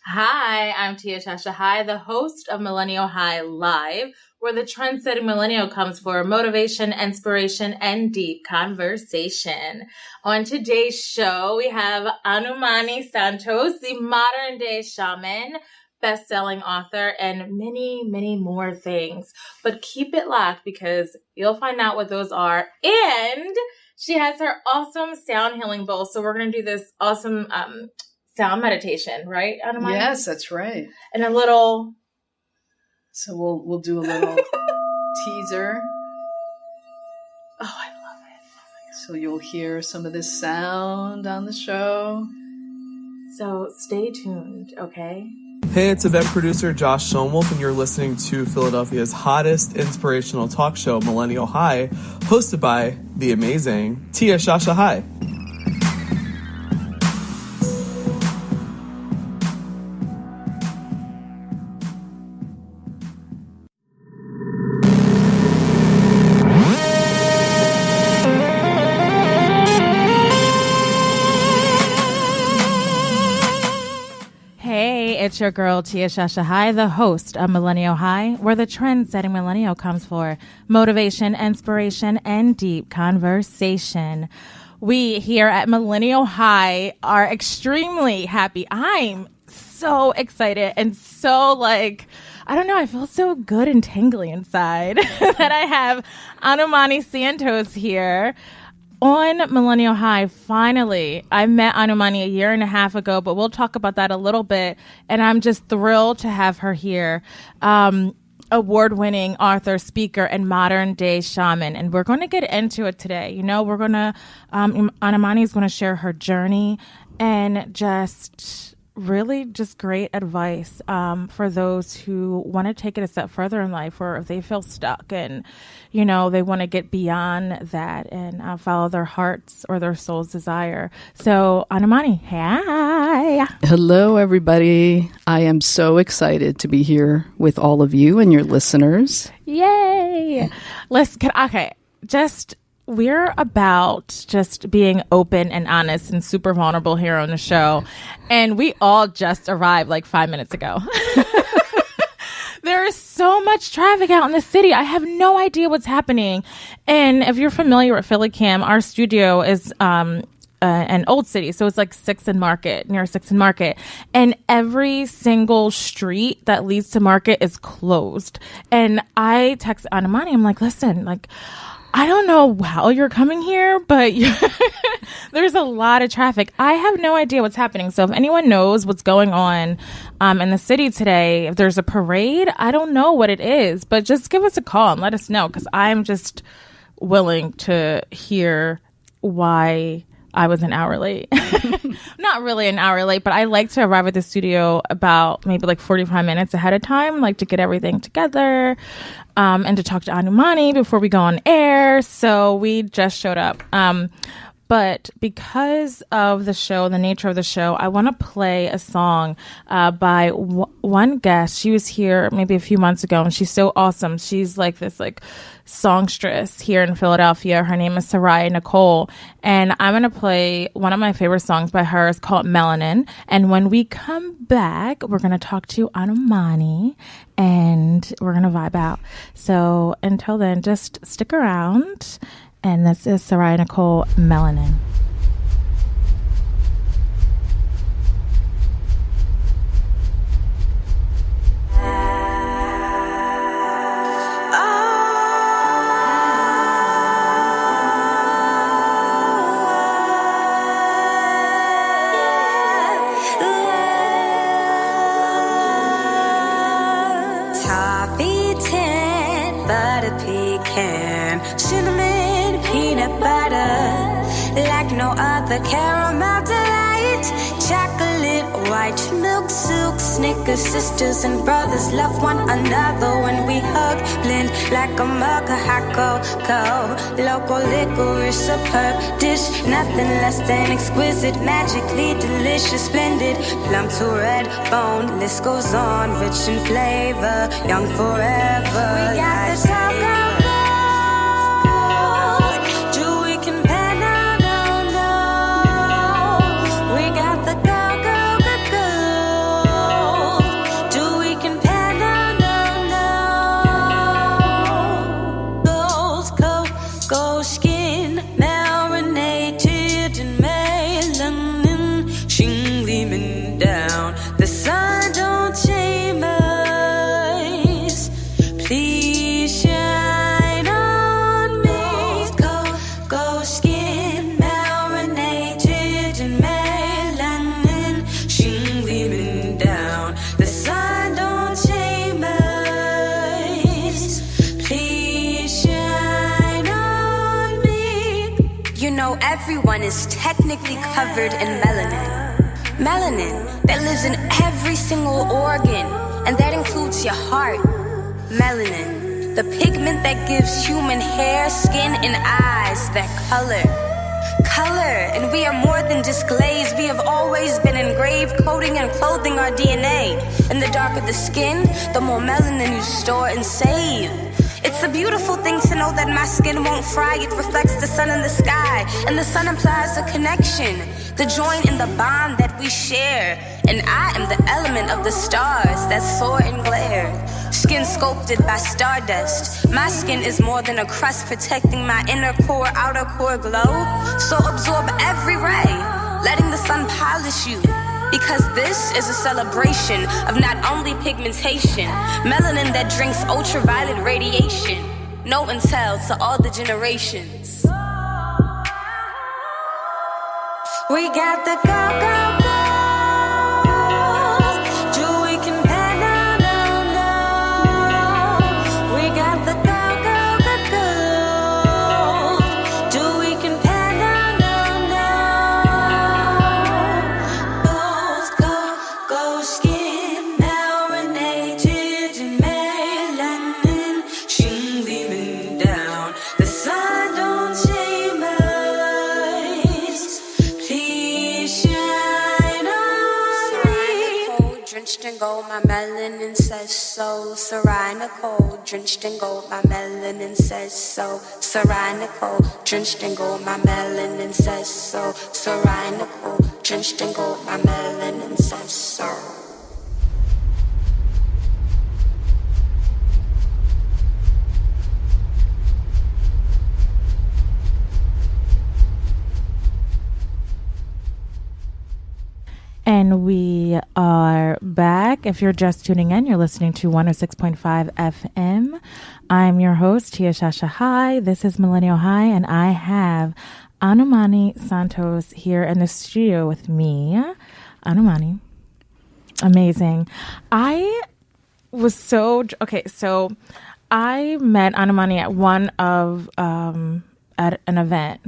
Hi, I'm Shashai, the host of Millennial High Live, where the trend-setting millennial comes for motivation, inspiration, and deep conversation. On today's show, we have Anumani Santos, the modern-day shaman, best-selling author, and many, many more things. But keep it locked because you'll find out what those are. And she has her awesome sound healing bowl. So we're going to do this awesome sound meditation, right, Anumani? Yes, that's right. And a little... So we'll do a little teaser. Oh, I love it. So you'll hear some of this sound on the show. So stay tuned, okay? Hey, it's event producer Josh Schoenwolf, and you're listening to Philadelphia's hottest inspirational talk show, Millennial High, hosted by the amazing Shashai. It's your girl, Shashai, the host of Millennial High, where the trend-setting millennial comes for motivation, inspiration, and deep conversation. We here at Millennial High are extremely happy. I'm so excited and so I don't know, I feel so good and tingly inside that I have Anumani Santos here. On Millennial High, finally, I met Anumani a year and a half ago, but we'll talk about that a little bit. And I'm just thrilled to have her here. Award-winning author, speaker, and modern-day shaman. And we're going to get into it today. You know, we're going to, Anumani is going to share her journey and just really just great advice for those who want to take it a step further in life, or if they feel stuck and, you know, they want to get beyond that and follow their heart's or their soul's desire. So, Anumani, hi. Hello, everybody. I am so excited to be here with all of you and your listeners. Yay. We're about just being open and honest and super vulnerable here on the show. And we all just arrived 5 minutes ago. There is so much traffic out in the city. I have no idea what's happening. And if you're familiar with Philly Cam, our studio is an old city. So it's near 6th and Market. And every single street that leads to Market is closed. And I text Anumani, I'm like, listen, I don't know how you're coming here, but there's a lot of traffic. I have no idea what's happening. So if anyone knows what's going on in the city today, if there's a parade, I don't know what it is, but just give us a call and let us know, because I'm just willing to hear why I was an hour late. Not really an hour late, but I like to arrive at the studio about maybe 45 minutes ahead of time, to get everything together and to talk to Anumani before we go on air. So we just showed up. But because of the show, the nature of the show, I want to play a song by one guest. She was here maybe a few months ago, and she's so awesome. She's this songstress here in Philadelphia. Her name is Shashai Nicole, and I'm going to play one of my favorite songs by her. It's called Melanin. And when we come back, we're going to talk to Anumani, and we're going to vibe out. So until then, just stick around. And this is Shashai Nicole, Melanin. Toffee 10, butter pecan, cinnamon, peanut butter, like no other, caramel delight, chocolate, white milk, silk, Snickers, sisters and brothers love one another when we hug, blend like a mug of hot cocoa, local licorice, superb dish, nothing less than exquisite, magically delicious, splendid, plum to red bone, list goes on, rich in flavor, young forever. We got the cocoa. down. The sun don't shame us. Please shine on me. Go skin marinated in melanin. Sheen gleaming down. The sun don't shame us. Please shine on me. You know, everyone is technically covered in melanin. Melanin that lives in every single organ, and that includes your heart. Melanin, the pigment that gives human hair, skin, and eyes that color. And we are more than just glaze. We have always been engraved, coding and clothing our DNA. And the darker the skin, the more melanin you store and save. It's a beautiful thing to know that my skin won't fry. It reflects the sun in the sky, and the sun implies a connection, the join in the bond that we share. And I am the element of the stars that soar and glare. Skin sculpted by stardust. My skin is more than a crust, protecting my inner core, outer core glow. So absorb every ray, letting the sun polish you. Because this is a celebration of not only pigmentation, melanin that drinks ultraviolet radiation. Know and tell to all the generations. We got the go-go-go. Joy can pan, no. We got the go-go-go. Joy can pan, no. Go skin marinated in melanin. Sheen gleaming down. The sun don't shame us. Please shine on me. Drenched in gold, my melanin says so. Sarai Nicole, drenched in gold, my melanin says so. Sarai Nicole, drenched in gold, my melanin says so. Sarai Nicole, drenched in gold, my melanin says so. And we are back. If you're just tuning in, you're listening to 106.5 FM. I'm your host, Tia Shashai. This is Millennial High, and I have Anumani Santos here in the studio with me. Anumani. Amazing. I met Anumani at an event.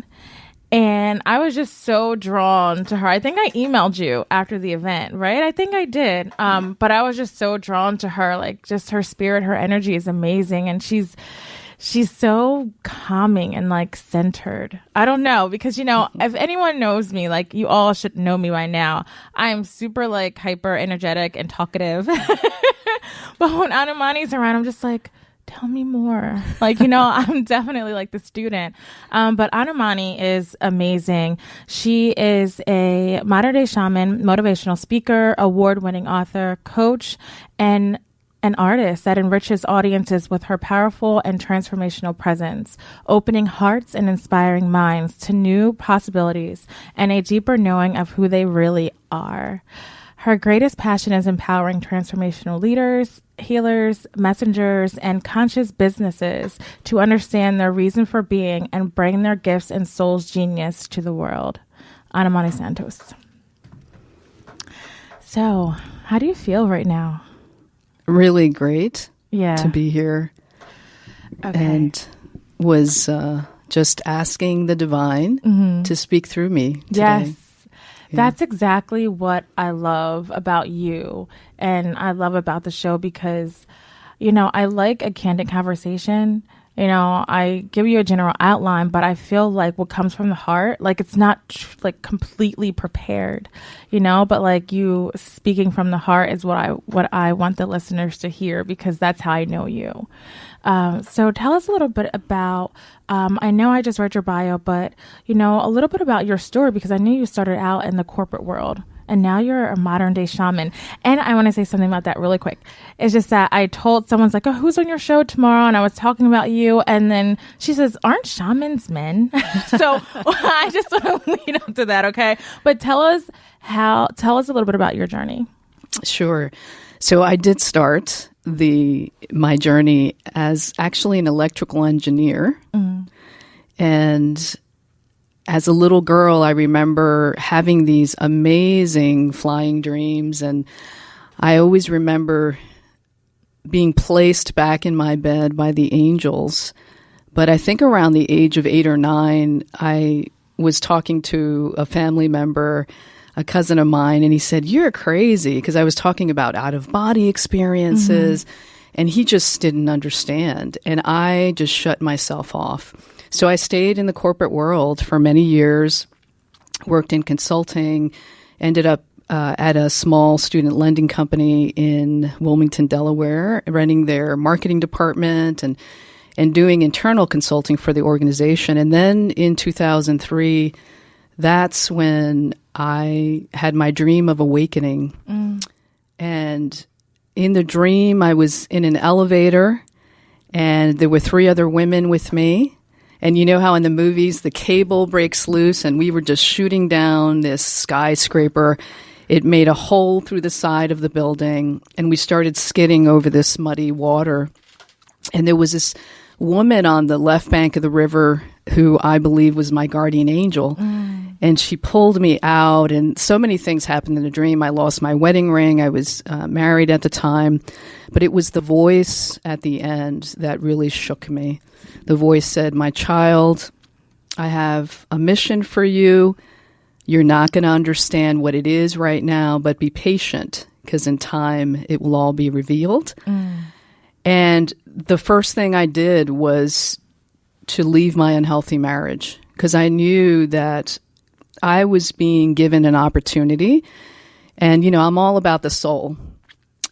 And I was just so drawn to her. I think I emailed you after the event, right? I think I did. But I was just so drawn to her, like just her spirit, her energy is amazing. And she's so calming and like centered. I don't know, because, if anyone knows me, like you all should know me by now. I am super like hyper energetic and talkative. But when Anumani's around, I'm just like, tell me more. Like, I'm definitely like the student. But Anumani is amazing. She is a modern day shaman, motivational speaker, award-winning author, coach, and an artist that enriches audiences with her powerful and transformational presence, opening hearts and inspiring minds to new possibilities and a deeper knowing of who they really are. Her greatest passion is empowering transformational leaders, healers, messengers, and conscious businesses to understand their reason for being and bring their gifts and soul's genius to the world. Anumani Santos. So, how do you feel right now? Really great to be here. Okay. And was just asking the divine to speak through me today. Yes. That's exactly what I love about you, and I love about the show because, I like a candid conversation. I give you a general outline, but I feel like what comes from the heart, like it's not like completely prepared, but like you speaking from the heart is what I want the listeners to hear, because that's how I know you. So tell us a little bit about, I know I just read your bio, but, a little bit about your story, because I knew you started out in the corporate world and now you're a modern day shaman. And I want to say something about that really quick. It's just that I told someone's like, oh, who's on your show tomorrow? And I was talking about you. And then she says, aren't shamans men? So I just want to lead up to that. Okay. But tell us a little bit about your journey. Sure. So I did start my journey as actually an electrical engineer. And as a little girl, I remember having these amazing flying dreams. And I always remember being placed back in my bed by the angels. But I think around the age of 8 or 9, I was talking to a family member, a cousin of mine, and he said, "You're crazy," because I was talking about out-of-body experiences, and he just didn't understand. And I just shut myself off. So I stayed in the corporate world for many years, worked in consulting, ended up at a small student lending company in Wilmington, Delaware, running their marketing department and doing internal consulting for the organization. And then in 2003, that's when I had my dream of awakening. And in the dream, I was in an elevator, and there were 3 other women with me. And you know how in the movies the cable breaks loose, and we were just shooting down this skyscraper. It made a hole through the side of the building, and we started skidding over this muddy water. And there was this woman on the left bank of the river who I believe was my guardian angel. And she pulled me out, and so many things happened in the dream. I lost my wedding ring. I was married at the time. But it was the voice at the end that really shook me. The voice said, "My child, I have a mission for you. You're not going to understand what it is right now, but be patient, because in time it will all be revealed." And the first thing I did was to leave my unhealthy marriage, because I knew that I was being given an opportunity. And, you know, I'm all about the soul.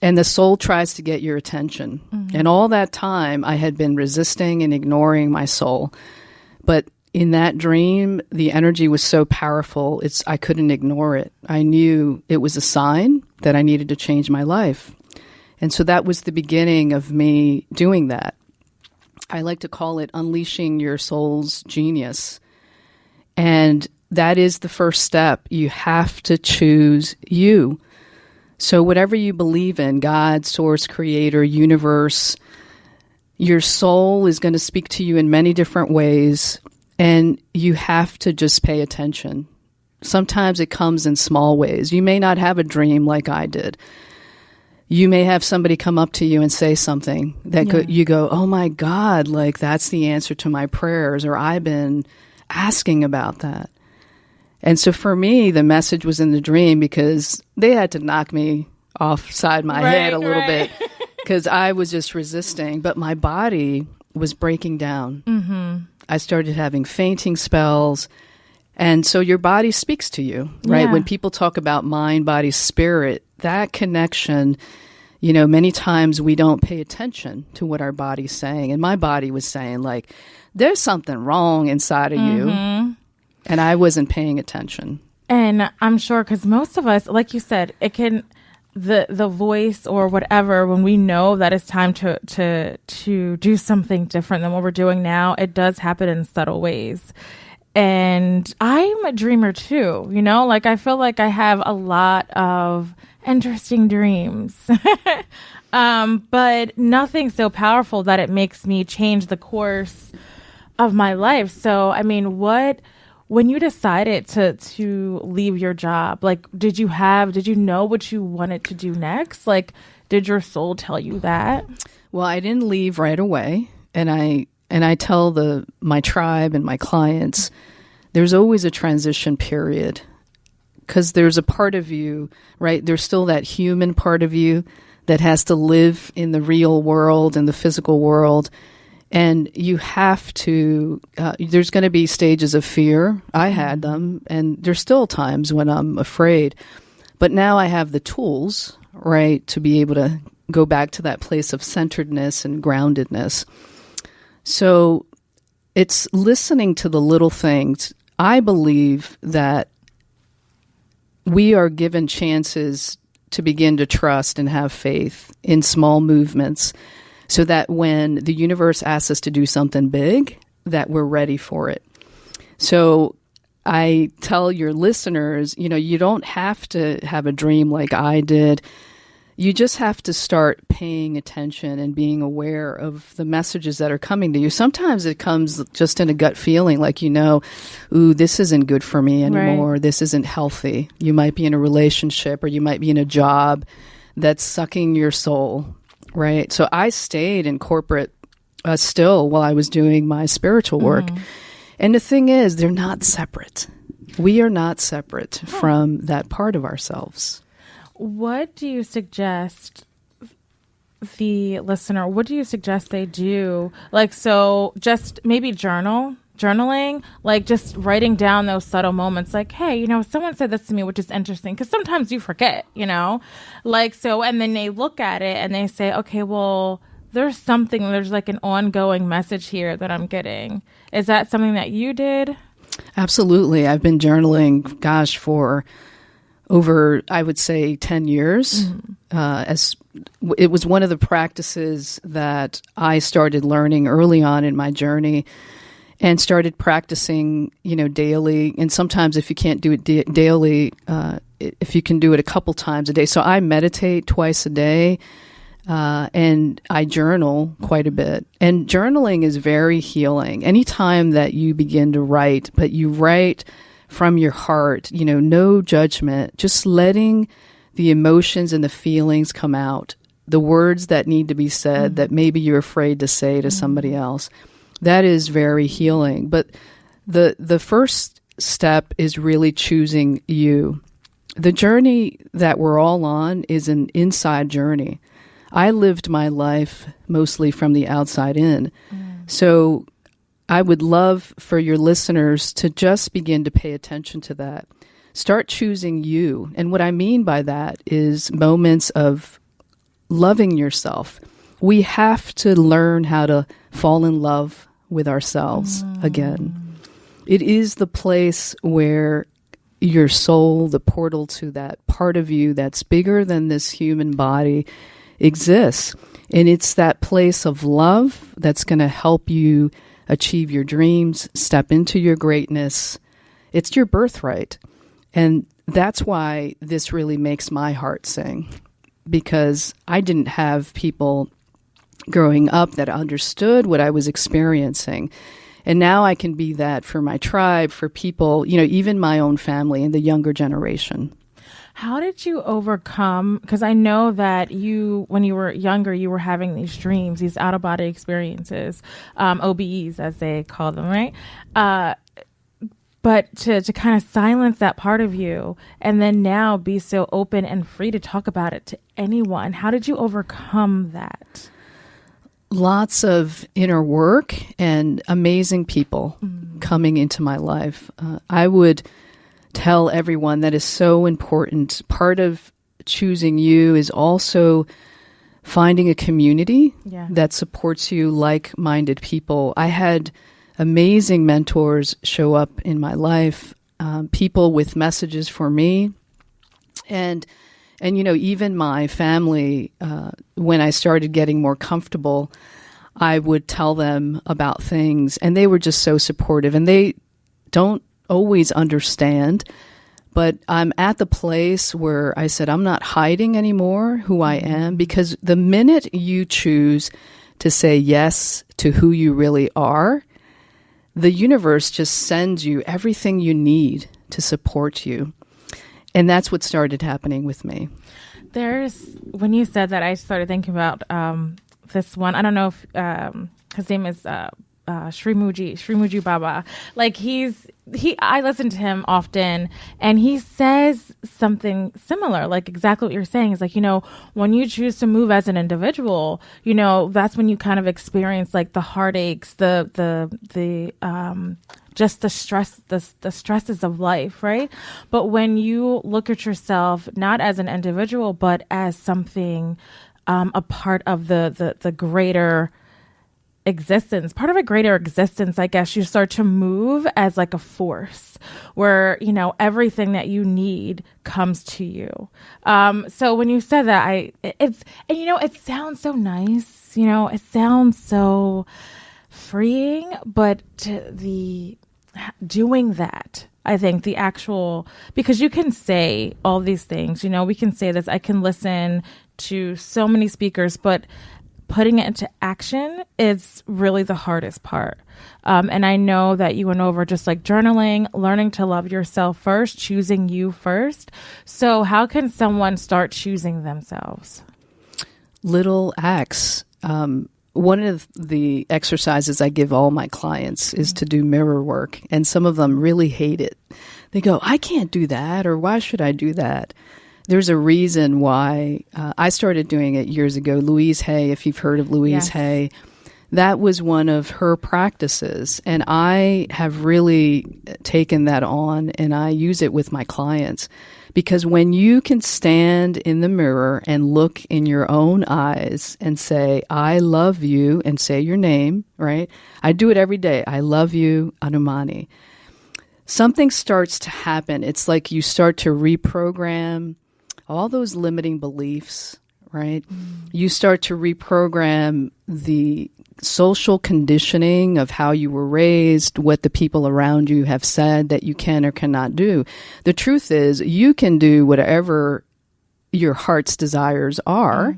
And the soul tries to get your attention. And all that time, I had been resisting and ignoring my soul. But in that dream, the energy was so powerful, I couldn't ignore it. I knew it was a sign that I needed to change my life. And so that was the beginning of me doing that. I like to call it unleashing your soul's genius. And that is the first step. You have to choose you. So whatever you believe in, God, source, creator, universe, your soul is going to speak to you in many different ways, and you have to just pay attention. Sometimes it comes in small ways. You may not have a dream like I did. You may have somebody come up to you and say something that you go, "Oh my God, like that's the answer to my prayers," or "I've been asking about that." And so for me, the message was in the dream, because they had to knock me offside my head a little bit, because I was just resisting. But my body was breaking down. I started having fainting spells. And so your body speaks to you, right? When people talk about mind, body, spirit, that connection, you know, many times we don't pay attention to what our body's saying. And my body was saying, like, there's something wrong inside of you. And I wasn't paying attention. And I'm sure, because most of us, like you said, it can, the voice or whatever, when we know that it's time to do something different than what we're doing now, it does happen in subtle ways. And I'm a dreamer too, you know, like I feel like I have a lot of interesting dreams, but nothing so powerful that it makes me change the course of my life. So, I mean, when you decided to leave your job, like, did you know what you wanted to do next? Like, did your soul tell you that? Well, I didn't leave right away. And I tell my tribe and my clients, there's always a transition period, because there's a part of you, right? There's still that human part of you that has to live in the real world and the physical world. And you have to, there's going to be stages of fear. I had them, and there's still times when I'm afraid. But now I have the tools, right, to be able to go back to that place of centeredness and groundedness. So it's listening to the little things. I believe that we are given chances to begin to trust and have faith in small movements so that when the universe asks us to do something big, that we're ready for it. So I tell your listeners, you don't have to have a dream like I did. You just have to start paying attention and being aware of the messages that are coming to you. Sometimes it comes just in a gut feeling like, ooh, this isn't good for me anymore. Right. This isn't healthy. You might be in a relationship or you might be in a job that's sucking your soul, right? So I stayed in corporate still while I was doing my spiritual work. Mm-hmm. And the thing is, they're not separate. We are not separate from that part of ourselves. What do you suggest the listener, what do you suggest they do? So just maybe journaling, just writing down those subtle moments. Hey, someone said this to me, which is interesting because sometimes you forget, and then they look at it and they say, okay, well, there's an ongoing message here that I'm getting. Is that something that you did? Absolutely. I've been journaling, for over, I would say, 10 years. Mm-hmm. As it was one of the practices that I started learning early on in my journey and started practicing, daily. And sometimes if you can't do it daily, if you can do it a couple times a day. So I meditate twice a day. And I journal quite a bit. And journaling is very healing. Anytime that you begin to write, but you write from your heart, no judgment, just letting the emotions and the feelings come out, the words that need to be said that maybe you're afraid to say to somebody else, that is very healing. But the first step is really choosing you. The journey that we're all on is an inside journey. I lived my life mostly from the outside in. So I would love for your listeners to just begin to pay attention to that. Start choosing you. And what I mean by that is moments of loving yourself. We have to learn how to fall in love with ourselves again. It is the place where your soul, the portal to that part of you that's bigger than this human body, exists. And it's that place of love that's going to help you achieve your dreams, step into your greatness. It's your birthright. And that's why this really makes my heart sing, because I didn't have people growing up that understood what I was experiencing. And now I can be that for my tribe, for people, even my own family and the younger generation. How did you overcome, because I know that when you were younger, you were having these dreams, these out-of-body experiences, OBEs as they call them, right? But to kind of silence that part of you and then now be so open and free to talk about it to anyone, how did you overcome that? Lots of inner work and amazing people coming into my life. I would tell everyone that is so important. Part of choosing you is also finding a community that supports you, like-minded people. I had amazing mentors show up in my life, people with messages for me. And even my family, when I started getting more comfortable, I would tell them about things, and they were just so supportive. And they don't always understand, but I'm at the place where I said, I'm not hiding anymore who I am, because the minute you choose to say yes to who you really are, the universe just sends you everything you need to support you. And that's what started happening with me. When you said that, I started thinking about this one. I don't know if his name is Srimuji Baba. I listen to him often, and he says something similar, exactly what you're saying. Is when you choose to move as an individual, that's when you kind of experience the heartaches, just the stress, the stresses of life, right? But when you look at yourself not as an individual, but as something, a part of the greater existence, part of a greater existence, I guess. You start to move as like a force where, you know, everything that you need comes to you. So when you said that, and you know, it sounds so nice, you know, it sounds so freeing, but the doing that, I think the actual, because you can say all these things, you know, we can say this, I can listen to so many speakers, but putting it into action is really the hardest part. And I know that you went over just like journaling, learning to love yourself first, choosing you first. So how can someone start choosing themselves? Little acts. One of the exercises I give all my clients is to do mirror work, and some of them really hate it. They go, I can't do that, or why should I do that? There's a reason why I started doing it years ago. Louise Hay, if you've heard of Louise Hay, that was one of her practices, and I have really taken that on, and I use it with my clients. Because when you can stand in the mirror and look in your own eyes and say, I love you, and say your name, right? I do it every day. I love you, Anumani. Something starts to happen. It's like you start to reprogram all those limiting beliefs, right? You start to reprogram the social conditioning of how you were raised, what the people around you have said that you can or cannot do. The truth is, you can do whatever your heart's desires are,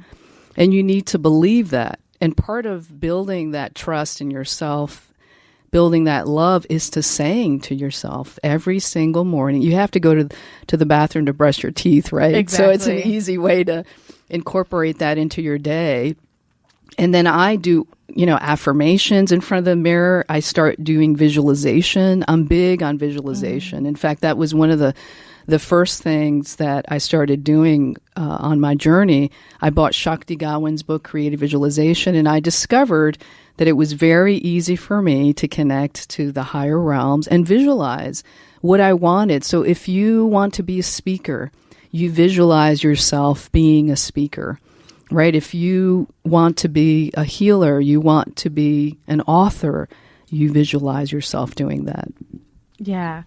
and you need to believe that. And part of building that trust in yourself, building that love, is to saying to yourself every single morning, you have to go to the bathroom to brush your teeth, right? Exactly. So it's an easy way to incorporate that into your day. And then I do, you know, affirmations in front of the mirror. I start doing visualization. I'm big on visualization. In fact, that was one of the first things that I started doing on my journey. I bought Shakti Gawain's book, Creative Visualization, and I discovered that it was very easy for me to connect to the higher realms and visualize what I wanted. So if you want to be a speaker, you visualize yourself being a speaker. Right? If you want to be a healer, you want to be an author, you visualize yourself doing that. Yeah.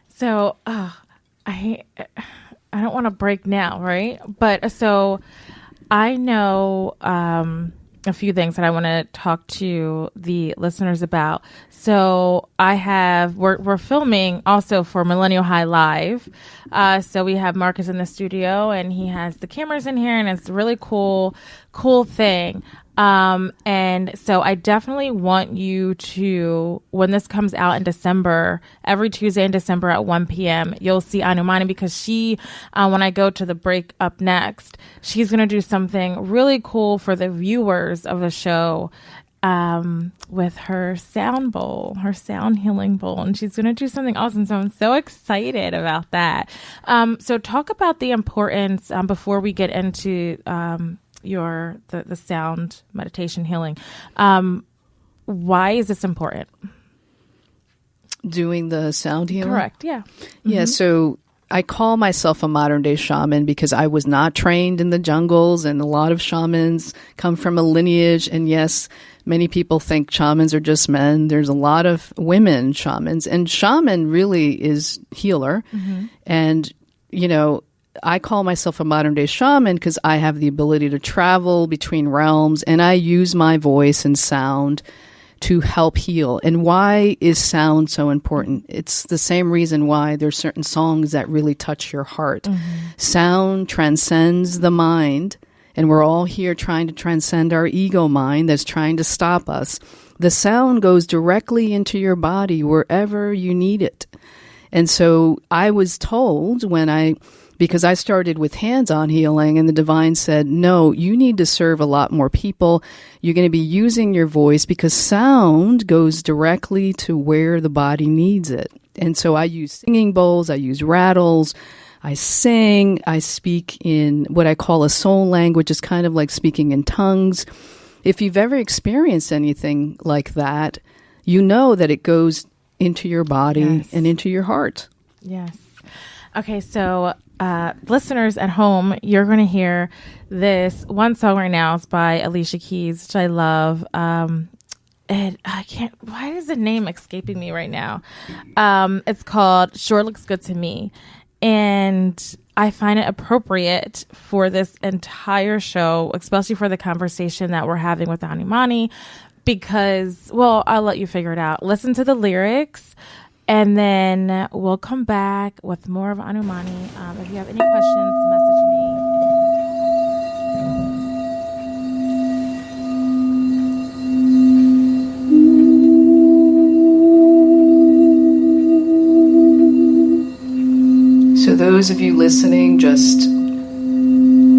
So I don't want to break now, right? But so I know a few things that I want to talk to the listeners about. So we're filming also for Millennial High Live. So we have Marcus in the studio, and he has the cameras in here, and it's a really cool thing. And so I definitely want you to, when this comes out in December, every Tuesday in December at 1 p.m., you'll see Anumani, because she, when I go to the break up next, she's going to do something really cool for the viewers of the show, with her sound bowl, her sound healing bowl, and she's going to do something awesome. So I'm so excited about that. So talk about the importance, before we get into, the sound meditation healing. Why is this important? Doing the sound healing? Correct. Yeah. Yeah. So I call myself a modern day shaman because I was not trained in the jungles, and a lot of shamans come from a lineage. And yes, many people think shamans are just men. There's a lot of women shamans, and shaman really is healer. And, you know, I call myself a modern day shaman because I have the ability to travel between realms, and I use my voice and sound to help heal. And why is sound so important? It's the same reason why there's certain songs that really touch your heart. Sound transcends the mind, and we're all here trying to transcend our ego mind that's trying to stop us. The sound goes directly into your body wherever you need it. And so I was told because I started with hands-on healing, and the divine said, no, you need to serve a lot more people. You're going to be using your voice because sound goes directly to where the body needs it. And so I use singing bowls, I use rattles, I sing, I speak in what I call a soul language. It's kind of like speaking in tongues. If you've ever experienced anything like that, you know that it goes into your body and into your heart. Yes. Okay, so listeners at home, you're going to hear this one song right now. It's by Alicia Keys, which I love. I can't, why is the name escaping me right now? It's called Sure Looks Good to Me. And I find it appropriate for this entire show, especially for the conversation that we're having with Anumani, because, well, I'll let you figure it out. Listen to the lyrics, and then we'll come back with more of Anumani. If you have any questions, message me. So those of you listening, just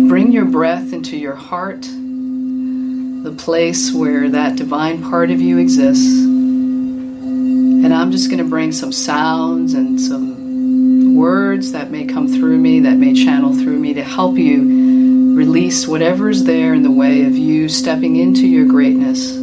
bring your breath into your heart, the place where that divine part of you exists. And I'm just going to bring some sounds and some words that may come through me, that may channel through me to help you release whatever's there in the way of you stepping into your greatness.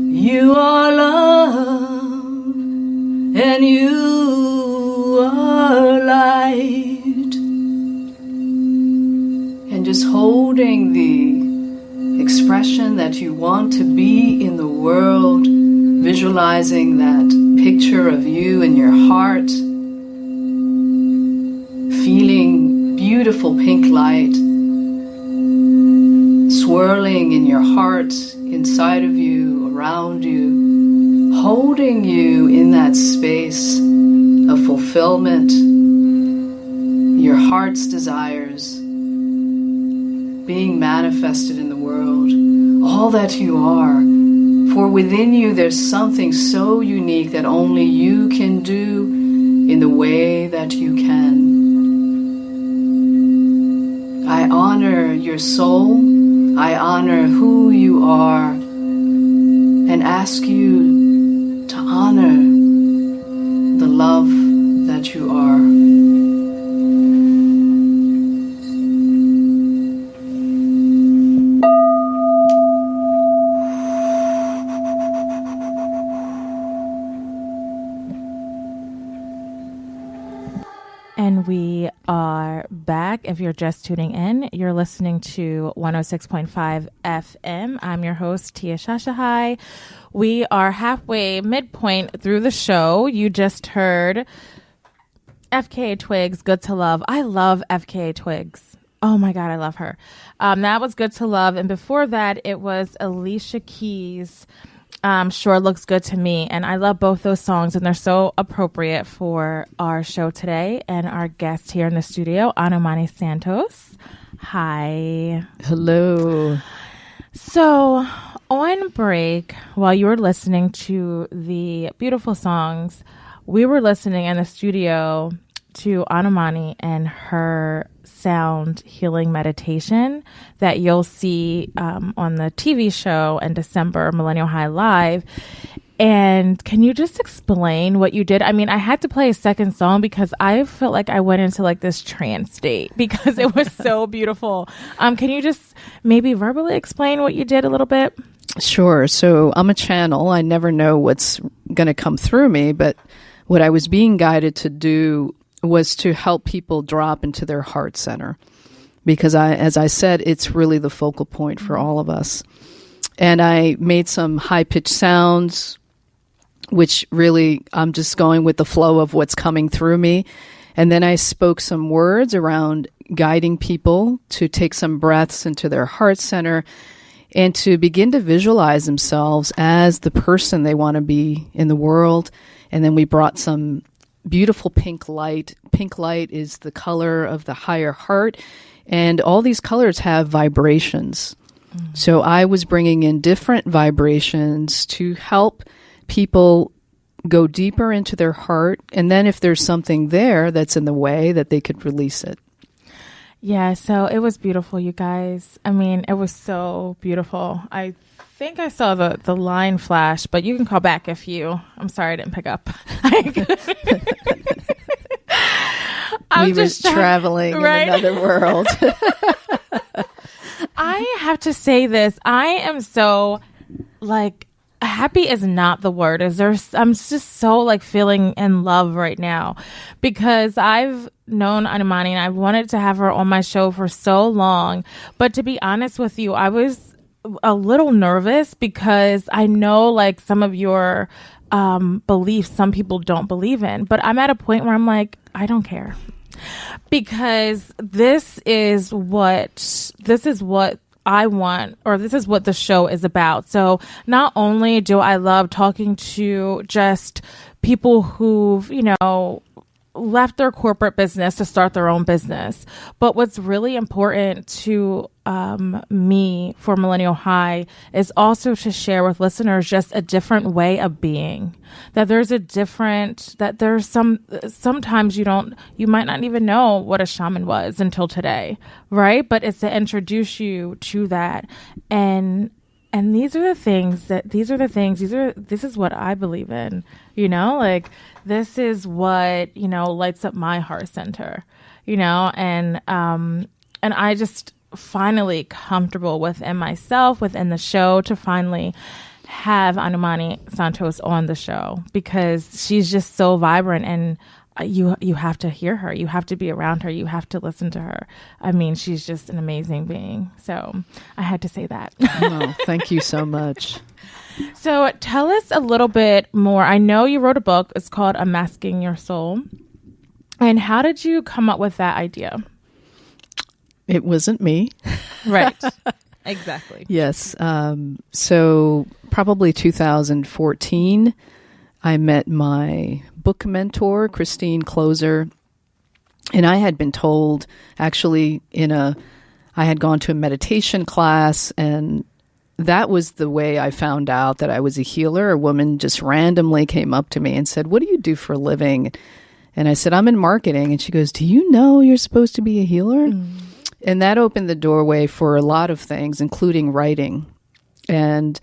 You are love, and you are light. And just holding the expression that you want to be in the world, visualizing that picture of you in your heart, feeling beautiful pink light swirling in your heart, inside of you, around you, holding you in that space of fulfillment, your heart's desires being manifested in the world, all that you are. For within you there's something so unique that only you can do in the way that you can. I honor your soul, I honor who you are, and ask you to honor the love that you are. And we are back. If you're just tuning in, you're listening to 106.5 FM. I'm your host, Tia Shashai. We are halfway, midpoint through the show. You just heard FKA Twigs, Good to Love. I love FKA Twigs. Oh my God, I love her. That was Good to Love. And before that, it was Alicia Keys' Sure Looks Good to Me. And I love both those songs, and they're so appropriate for our show today and our guest here in the studio, Anumani Santos. Hi. Hello. So on break, while you were listening to the beautiful songs, we were listening in the studio to Anumani and her sound healing meditation that you'll see on the TV show in December, Millennial High Live. And can you just explain what you did? I mean, I had to play a second song because I felt like I went into like this trance state because it was so beautiful. Can you just maybe verbally explain what you did a little bit? Sure. So I'm a channel. I never know what's going to come through me, but what I was being guided to do was to help people drop into their heart center, because as I said, it's really the focal point for all of us. And I made some high-pitched sounds, which really I'm just going with the flow of what's coming through me. And then I spoke some words around guiding people to take some breaths into their heart center and to begin to visualize themselves as the person they want to be in the world. And then we brought some beautiful pink light. Pink light is the color of the higher heart. And all these colors have vibrations. So I was bringing in different vibrations to help people go deeper into their heart. And then if there's something there that's in the way, that they could release it. Yeah, so it was beautiful, you guys. I mean, it was so beautiful. I think I saw the line flash, but you can call back if you... I'm sorry I didn't pick up. We were traveling in another world. I have to say this. I am so, happy is not the word. I'm just so, feeling in love right now because I've known Anumani and I've wanted to have her on my show for so long. But to be honest with you, I was a little nervous because I know, some of your beliefs some people don't believe in. But I'm at a point where I'm like, I don't care. Because this is what I want, or this is what the show is about. So not only do I love talking to just people who've, left their corporate business to start their own business, but what's really important to me for Millennial High is also to share with listeners just a different way of being. Sometimes you might not even know what a shaman was until today, right? But it's to introduce you to that. And this is what I believe in, this is what, lights up my heart center, and I just finally comfortable within myself, within the show, to finally have Anumani Santos on the show because she's just so vibrant and you have to hear her. You have to be around her. You have to listen to her. I mean, she's just an amazing being. So I had to say that. Oh, thank you so much. So tell us a little bit more. I know you wrote a book. It's called Unmasking Your Soul. And how did you come up with that idea? It wasn't me. Right. Exactly. Yes. So probably 2014, I met my book mentor, Christine Closer. And I had been told, actually, I had gone to a meditation class, and that was the way I found out that I was a healer. A woman just randomly came up to me and said, "What do you do for a living?" And I said, "I'm in marketing." And she goes, "Do you know you're supposed to be a healer?" And that opened the doorway for a lot of things, including writing. And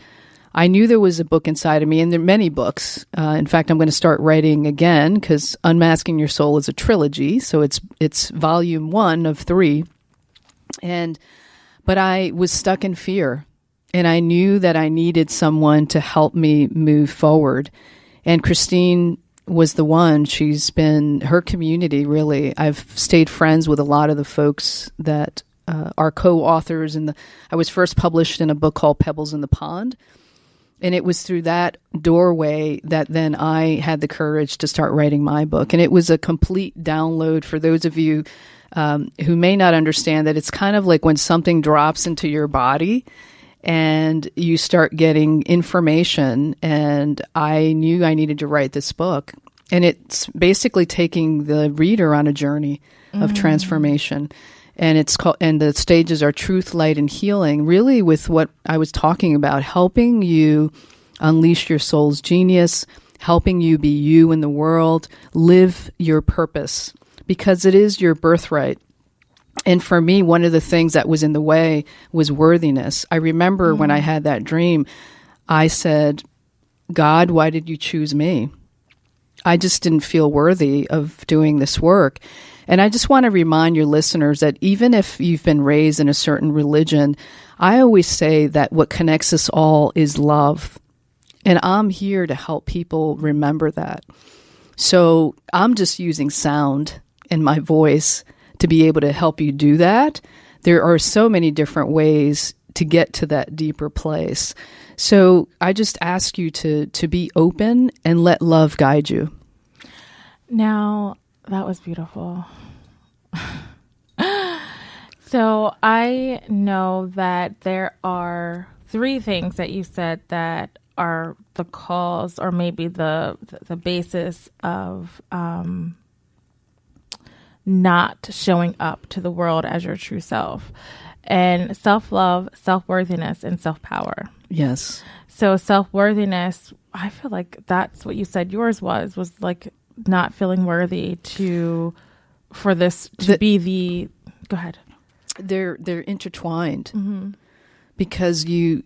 I knew there was a book inside of me, and there are many books. In fact, I'm going to start writing again because Unmasking Your Soul is a trilogy. So it's volume 1 of 3. But I was stuck in fear. And I knew that I needed someone to help me move forward. And Christine was the one. She's been her community, really. I've stayed friends with a lot of the folks that are co-authors. I was first published in a book called Pebbles in the Pond. And it was through that doorway that then I had the courage to start writing my book. And it was a complete download for those of you who may not understand that it's kind of like when something drops into your body and you start getting information. And I knew I needed to write this book. And it's basically taking the reader on a journey of transformation. And the stages are truth, light, and healing, really with what I was talking about, helping you unleash your soul's genius, helping you be you in the world, live your purpose, because it is your birthright. And for me, one of the things that was in the way was worthiness. I remember when I had that dream, I said, "God, why did you choose me? I just didn't feel worthy of doing this work." And I just want to remind your listeners that even if you've been raised in a certain religion, I always say that what connects us all is love. And I'm here to help people remember that. So I'm just using sound and my voice to be able to help you do that. There are so many different ways to get to that deeper place. So I just ask you to be open and let love guide you. Now, that was beautiful. So I know that there are 3 things that you said that are the cause or maybe the basis of not showing up to the world as your true self. And self-love, self-worthiness, and self-power. Yes. So self-worthiness, I feel like that's what you said yours was like not feeling worthy for this to be the... Go ahead. They're intertwined, Mm-hmm. because you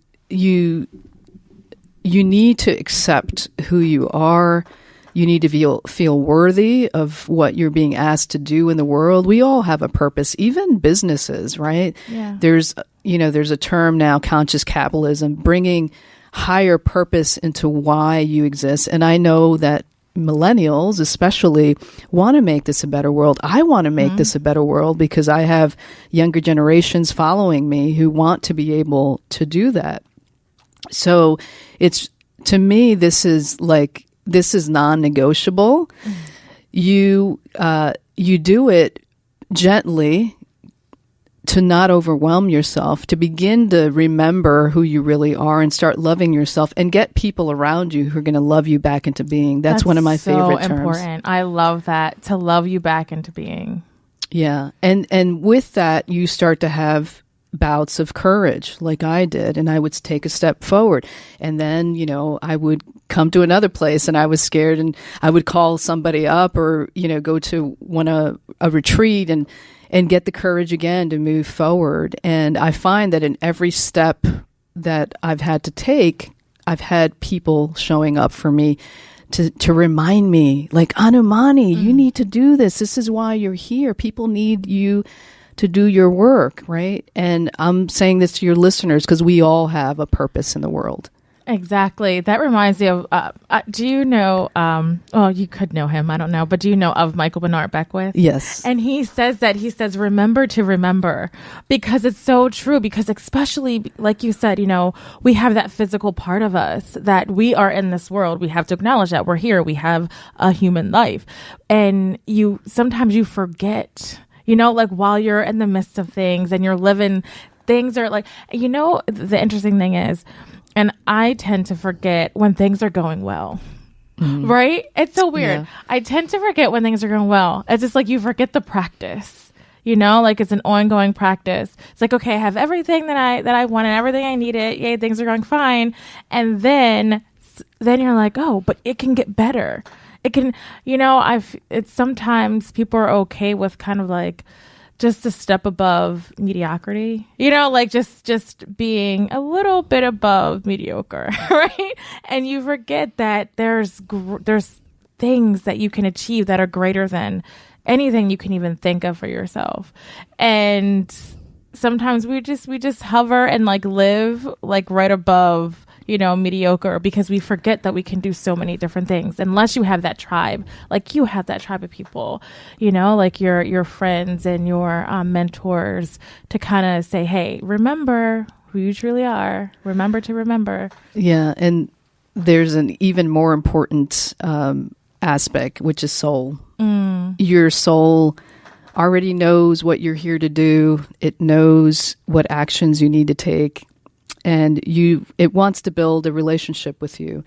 need to accept who you are. You need to feel worthy of what you're being asked to do in the world. We all have a purpose, even businesses, right? Yeah. There's a term now, conscious capitalism, bringing higher purpose into why you exist. And I know that millennials especially want to make this a better world. I want to make this a better world because I have younger generations following me who want to be able to do that. So to me, this is non-negotiable. You do it gently to not overwhelm yourself, to begin to remember who you really are and start loving yourself and get people around you who are going to love you back into being. That's one of my favorite terms. Important. I love that, to love you back into being. Yeah. And with that, you start to have bouts of courage like I did, and I would take a step forward, and then I would come to another place and I was scared, and I would call somebody up or go to a retreat and get the courage again to move forward. And I find that in every step that I've had to take, I've had people showing up for me to remind me, like, Anumani, you need to do this. This is why you're here. People need you to do your work, right? And I'm saying this to your listeners because we all have a purpose in the world. Exactly. That reminds me of, do you know, you could know him, I don't know, but do you know of Michael Bernard Beckwith? Yes. And he says, remember to remember, because it's so true, because especially, like you said, we have that physical part of us that we are in this world. We have to acknowledge that we're here. We have a human life. And sometimes you forget, like while you're in the midst of things and you're living, things are like, the interesting thing is, and I tend to forget when things are going well, right? It's so weird. Yeah. I tend to forget when things are going well. It's just like you forget the practice, like it's an ongoing practice. It's like, okay, I have everything that I wanted, everything I needed. Yay, things are going fine. And then you're like, oh, but it can get better. It can, it's sometimes people are okay with kind of like just a step above mediocrity, like just being a little bit above mediocre, right? And you forget that there's things that you can achieve that are greater than anything you can even think of for yourself. And sometimes we just hover and like live like right above mediocre, because we forget that we can do so many different things unless you have that tribe, like you have that tribe of people, like your friends and your mentors, to kind of say, hey, remember who you truly are. Remember to remember. Yeah. And there's an even more important aspect, which is soul. Your soul already knows what you're here to do. It knows what actions you need to take. And it wants to build a relationship with you.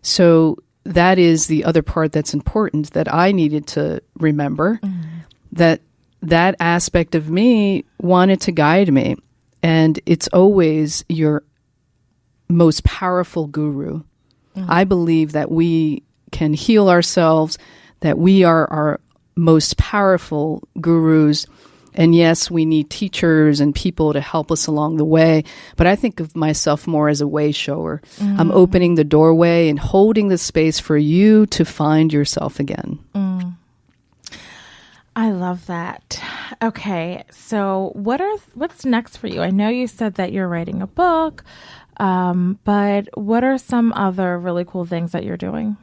So that is the other part that's important that I needed to remember, that aspect of me wanted to guide me. And it's always your most powerful guru. I believe that we can heal ourselves, that we are our most powerful gurus. And yes, we need teachers and people to help us along the way. But I think of myself more as a way shower. I'm opening the doorway and holding the space for you to find yourself again. I love that. Okay, so what's next for you? I know you said that you're writing a book, but what are some other really cool things that you're doing?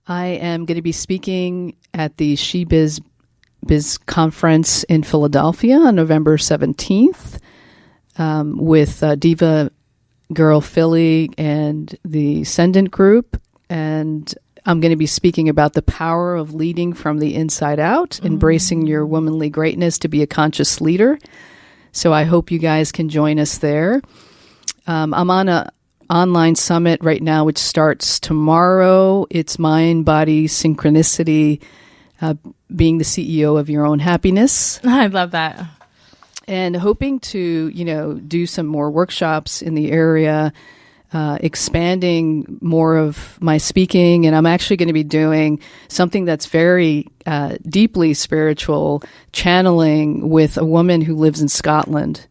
I am going to be speaking at the She Biz conference in Philadelphia on November 17th with Diva Girl Philly and the Ascendant Group. And I'm going to be speaking about the power of leading from the inside out, embracing your womanly greatness to be a conscious leader. So I hope you guys can join us there. I'm on a online summit right now, which starts tomorrow. It's Mind, Body, Synchronicity, being the CEO of your own happiness. I love that. And hoping to, do some more workshops in the area, expanding more of my speaking. And I'm actually going to be doing something that's very deeply spiritual, channeling with a woman who lives in Scotland.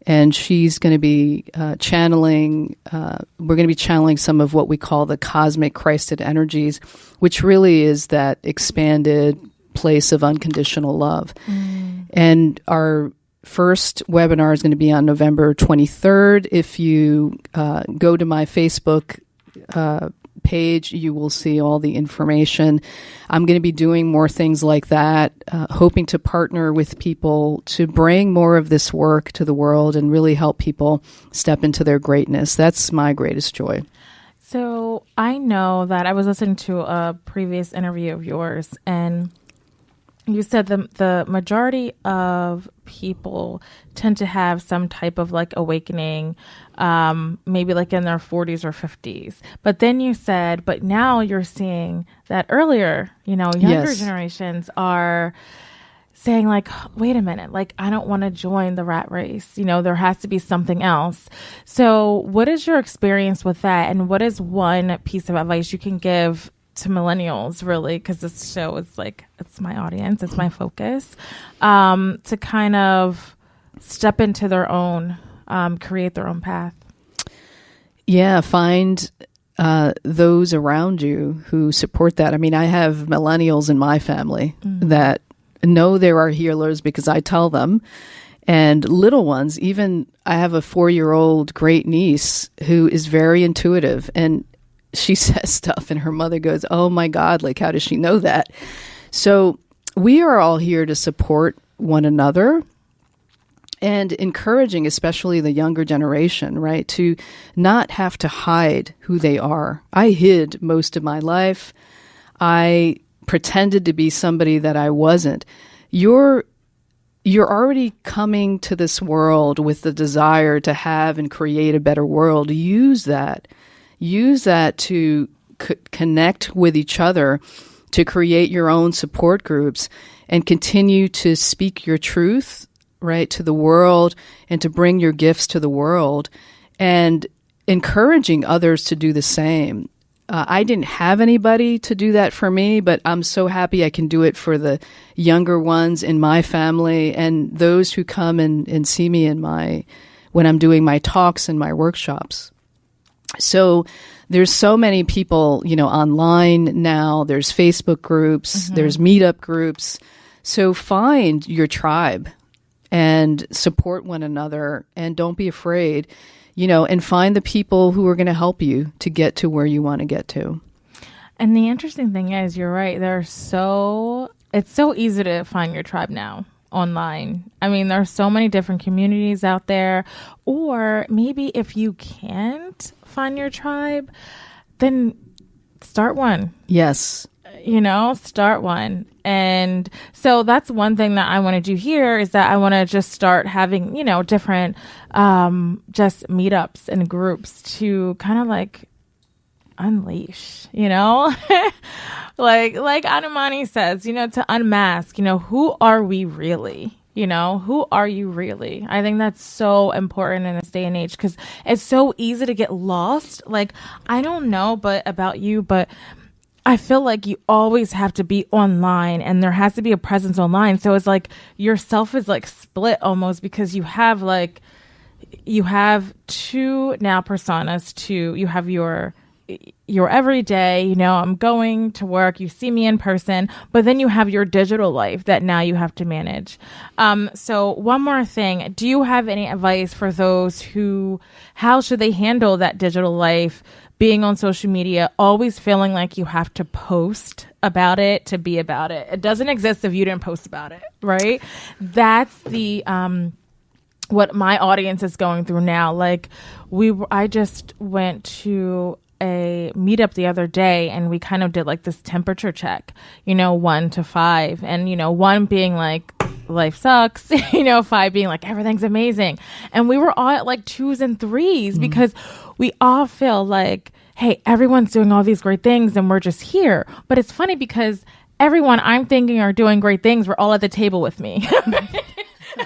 And she's going to be channeling, we're going to be channeling some of what we call the cosmic Christed energies, which really is that expanded place of unconditional love. And our first webinar is going to be on November 23rd. If you go to my Facebook page, you will see all the information. I'm going to be doing more things like that, hoping to partner with people to bring more of this work to the world and really help people step into their greatness. That's my greatest joy. So I know that I was listening to a previous interview of yours, and you said the majority of people tend to have some type of like awakening, maybe like in their 40s or 50s. But then you said, but now you're seeing that earlier, younger Yes. generations are saying like, wait a minute, like I don't want to join the rat race. There has to be something else. So what is your experience with that? And what is one piece of advice you can give to millennials, really, because this show is like, it's my audience, it's my focus, to kind of step into their own, create their own path? Yeah, find those around you who support that. I mean, I have millennials in my family that know there are healers because I tell them. And little ones, even I have a 4-year-old great niece who is very intuitive, and she says stuff and her mother goes, oh my God, like, how does she know that? So we are all here to support one another and encouraging, especially the younger generation, right, to not have to hide who they are. I hid most of my life. I pretended to be somebody that I wasn't. You're already coming to this world with the desire to have and create a better world. Use that. Use that to connect with each other, to create your own support groups, and continue to speak your truth, right, to the world, and to bring your gifts to the world, and encouraging others to do the same. I didn't have anybody to do that for me, but I'm so happy I can do it for the younger ones in my family and those who come and see me when I'm doing my talks and my workshops. So there's so many people, online now. There's Facebook groups, there's meetup groups. So find your tribe and support one another, and don't be afraid, and find the people who are going to help you to get to where you want to get to. And the interesting thing is, you're right. It's so easy to find your tribe now online. I mean, there are so many different communities out there. Or maybe if you can't find your tribe, then start one. Yes. Start one. And so that's one thing that I want to do here, is that I want to just start having, different just meetups and groups to kind of like unleash, like Anumani says, to unmask, who are we really? Who are you really? I think that's so important in this day and age, because it's so easy to get lost. Like, I don't know about you, but I feel like you always have to be online, and there has to be a presence online. So it's like yourself is like split almost, because you have two now personas. You have your everyday, I'm going to work, you see me in person, but then you have your digital life that now you have to manage. So one more thing, do you have any advice for those how should they handle that digital life, being on social media, always feeling like you have to post about it to be about it? It doesn't exist if you didn't post about it, right? That's the what my audience is going through now. Like I just went to a meetup the other day, and we kind of did like this temperature check, 1 to 5, and 1 being like life sucks, 5 being like everything's amazing, and we were all at like 2s and 3s because we all feel like, hey, everyone's doing all these great things and we're just here. But it's funny because everyone I'm thinking are doing great things, we're all at the table with me.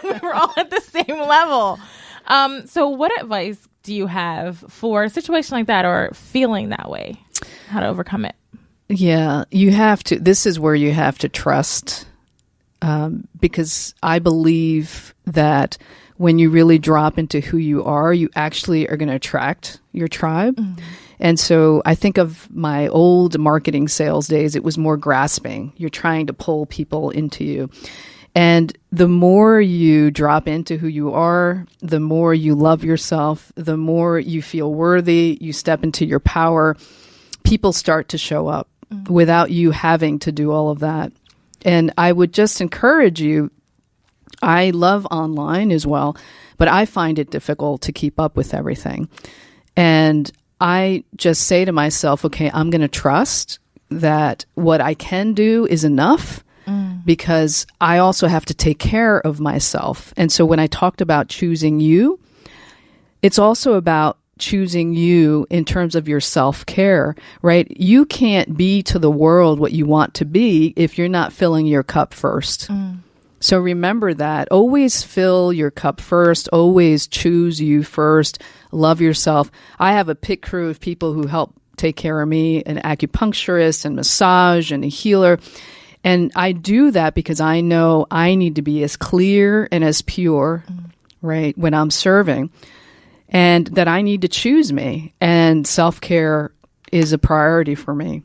We're all at the same level. So what advice do you have for a situation like that or feeling that way? How to overcome it? Yeah, you have to. This is where you have to trust, because I believe that when you really drop into who you are, you actually are going to attract your tribe. And so I think of my old marketing sales days, it was more grasping. You're trying to pull people into you. And the more you drop into who you are, the more you love yourself, the more you feel worthy, you step into your power, people start to show up without you having to do all of that. And I would just encourage you, I love online as well, but I find it difficult to keep up with everything. And I just say to myself, okay, I'm going to trust that what I can do is enough, because I also have to take care of myself. And so when I talked about choosing you, it's also about choosing you in terms of your self-care, right? You can't be to the world what you want to be if you're not filling your cup first. So remember that. Always fill your cup first. Always choose you first. Love yourself. I have a pit crew of people who help take care of me, an acupuncturist and massage and a healer. And I do that because I know I need to be as clear and as pure, right, when I'm serving, and that I need to choose me. And self-care is a priority for me.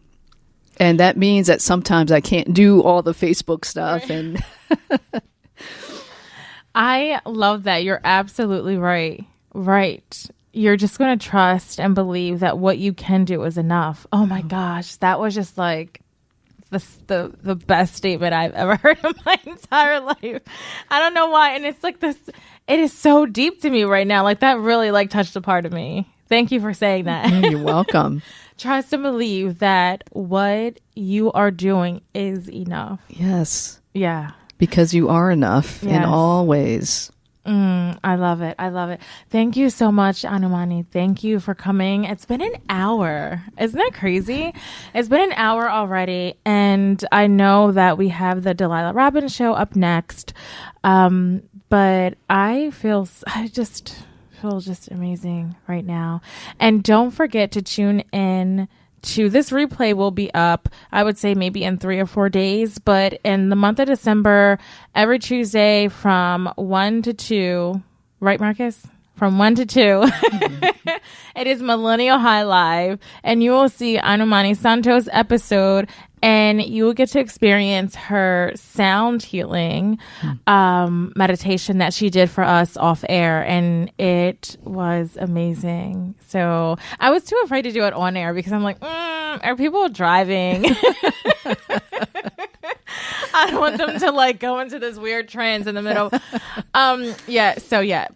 And that means that sometimes I can't do all the Facebook stuff. And I love that. You're absolutely right. Right. You're just going to trust and believe that what you can do is enough. Oh my gosh. That was just like the best statement I've ever heard in my entire life. I don't know why. And it's like this, it is so deep to me right now. Like that really like touched a part of me. Thank you for saying that. You're welcome. Trust and believe that what you are doing is enough. Yes. Yeah. Because you are enough in Yes. all ways. I love it. I love it. Thank you so much, Anumani. Thank you for coming. It's been an hour. Isn't that crazy? It's been an hour already. And I know that we have the Delilah Robbins show up next. But I just feel just amazing right now. And don't forget to tune in to this replay will be up, I would say maybe in 3 or 4 days, but in the month of December, every Tuesday from 1 to 2, right, Marcus? From 1 to 2, it is Millennial High Live, and you will see Anumani Santos episode, and you will get to experience her sound healing meditation that she did for us off air, and it was amazing. So I was too afraid to do it on air because I'm like, are people driving? I don't want them to like go into this weird trance in the middle.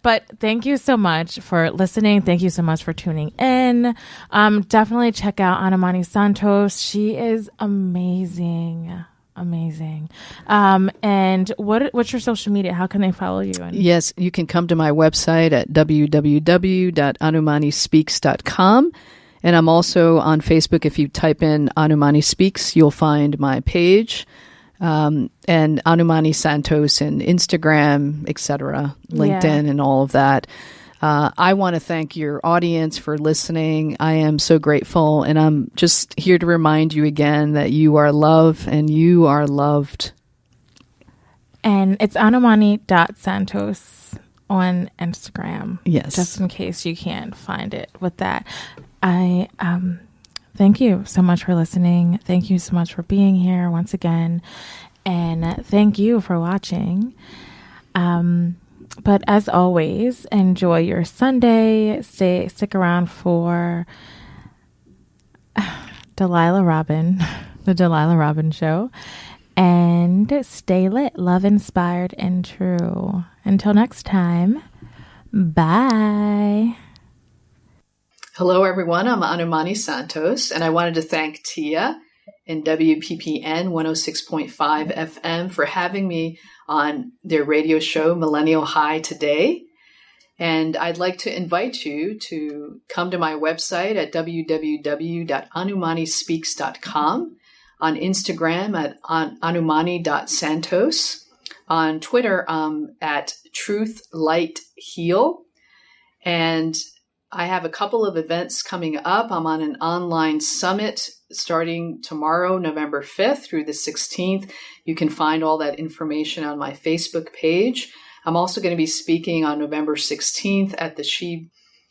But thank you so much for listening. Thank you so much for tuning in. Definitely check out Anumani Santos. She is amazing. And what's your social media? How can they follow you? Yes, you can come to my website at www.anumanispeaks.com. And I'm also on Facebook. If you type in Anumani Speaks, you'll find my page. And Anumani Santos and Instagram, etc., LinkedIn, and all of that. I want to thank your audience for listening. I am so grateful, and I'm just here to remind you again that you are loved and you are loved. And it's Anumani.Santos on Instagram. Yes. Just in case you can't find it with that. I thank you so much for listening. Thank you so much for being here once again. And thank you for watching. But as always, enjoy your Sunday. Stick around for Delilah Robin, the Delilah Robin Show. And stay lit, love inspired and true. Until next time, bye. Hello, everyone. I'm Anumani Santos, and I wanted to thank Tia and WPPN 106.5 FM for having me on their radio show, Millennial High, today. And I'd like to invite you to come to my website at www.anumanispeaks.com, on Instagram at anumani.santos, on Twitter at Truth Light Heal, and I have a couple of events coming up. I'm on an online summit starting tomorrow, November 5th through the 16th. You can find all that information on my Facebook page. I'm also going to be speaking on November 16th at the She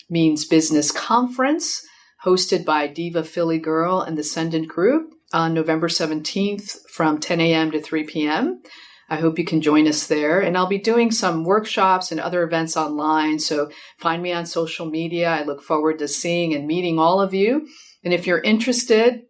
Means Business Conference, hosted by Diva Philly Girl and the Ascendant Group on November 17th from 10 a.m. to 3 p.m. I hope you can join us there. And I'll be doing some workshops and other events online. So find me on social media. I look forward to seeing and meeting all of you. And if you're interested,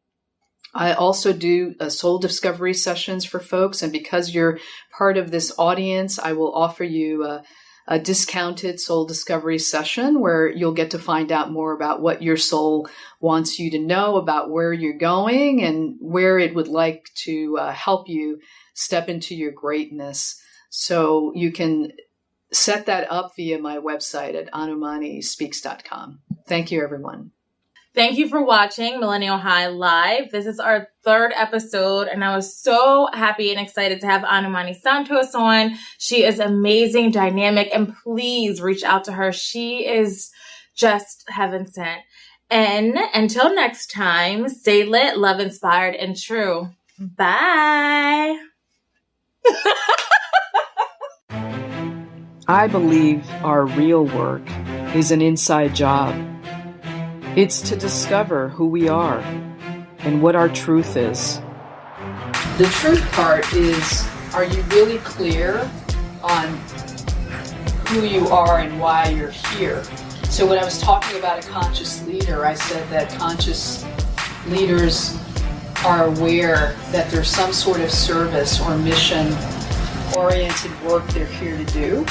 I also do soul discovery sessions for folks. And because you're part of this audience, I will offer you a discounted soul discovery session where you'll get to find out more about what your soul wants you to know about where you're going and where it would like to help you step into your greatness. So you can set that up via my website at anumanispeaks.com. Thank you, everyone. Thank you for watching Millennial High Live. This is our 3rd episode, and I was so happy and excited to have Anumani Santos on. She is amazing, dynamic, and please reach out to her. She is just heaven sent. And until next time, stay lit, love inspired, and true. Bye. I believe our real work is an inside job. It's to discover who we are and what our truth is. The truth part is, are you really clear on who you are and why you're here? So when I was talking about a conscious leader, I said that conscious leaders are aware that there's some sort of service or mission-oriented work they're here to do.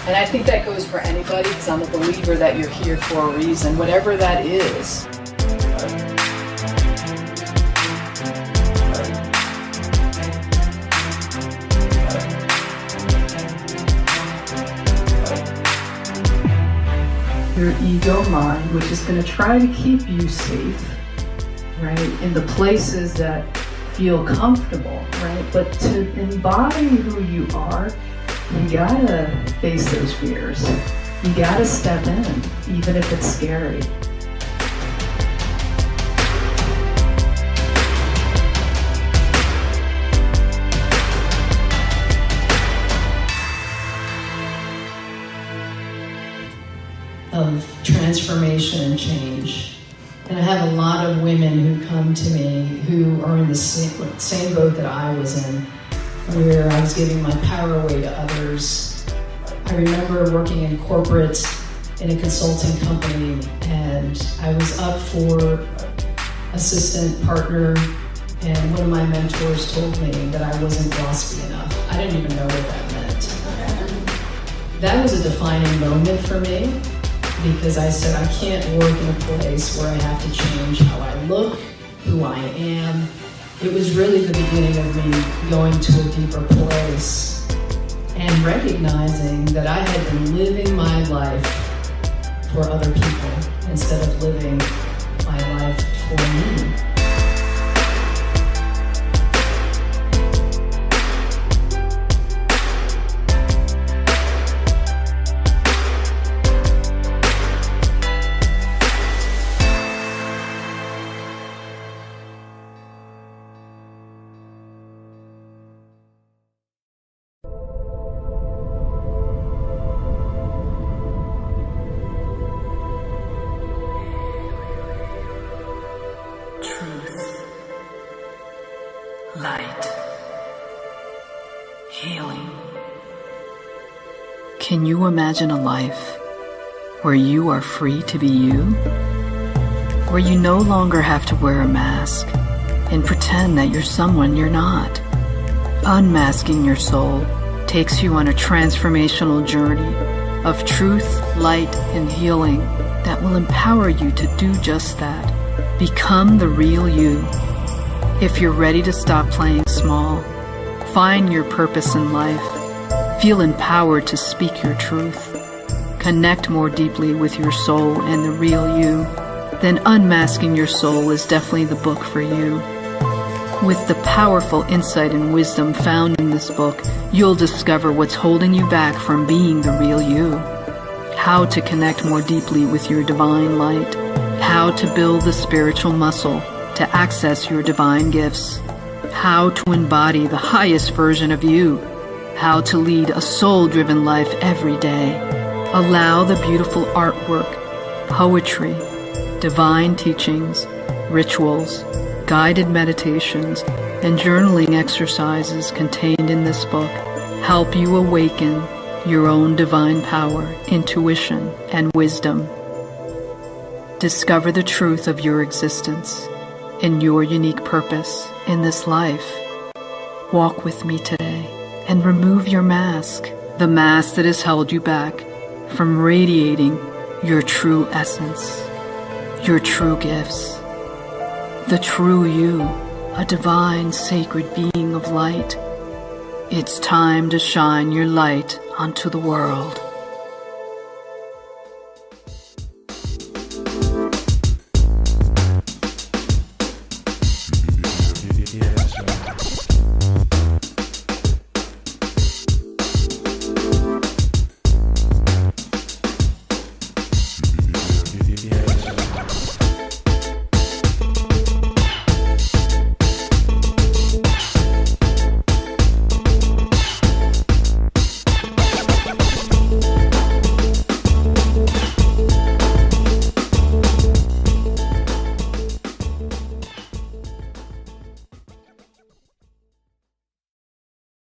And I think that goes for anybody, because I'm a believer that you're here for a reason, whatever that is. Your ego mind, which is going to try to keep you safe, right, in the places that feel comfortable, right? But to embody who you are, you gotta face those fears. You gotta step in, even if it's scary. Of transformation and change. And I have a lot of women who come to me who are in the same boat that I was in, where I was giving my power away to others. I remember working in corporate in a consulting company, and I was up for assistant partner, and one of my mentors told me that I wasn't bossy enough. I didn't even know what that meant. That was a defining moment for me, because I said I can't work in a place where I have to change how I look, who I am. It was really the beginning of me going to a deeper place and recognizing that I had been living my life for other people instead of living my life for me. Light. Healing. Can you imagine a life where you are free to be you? Where you no longer have to wear a mask and pretend that you're someone you're not? Unmasking your soul takes you on a transformational journey of truth, light, and healing that will empower you to do just that. Become the real you. If you're ready to stop playing small, find your purpose in life, feel empowered to speak your truth, connect more deeply with your soul and the real you, then Unmasking Your Soul is definitely the book for you. With the powerful insight and wisdom found in this book, you'll discover what's holding you back from being the real you, how to connect more deeply with your divine light, how to build the spiritual muscle to access your divine gifts, how to embody the highest version of you, how to lead a soul-driven life every day. Allow the beautiful artwork, poetry, divine teachings, rituals, guided meditations, and journaling exercises contained in this book help you awaken your own divine power, intuition, and wisdom. Discover the truth of your existence and your unique purpose in this life. Walk with me today and remove your mask, the mask that has held you back from radiating your true essence, your true gifts. The true you, a divine, sacred being of light. It's time to shine your light onto the world.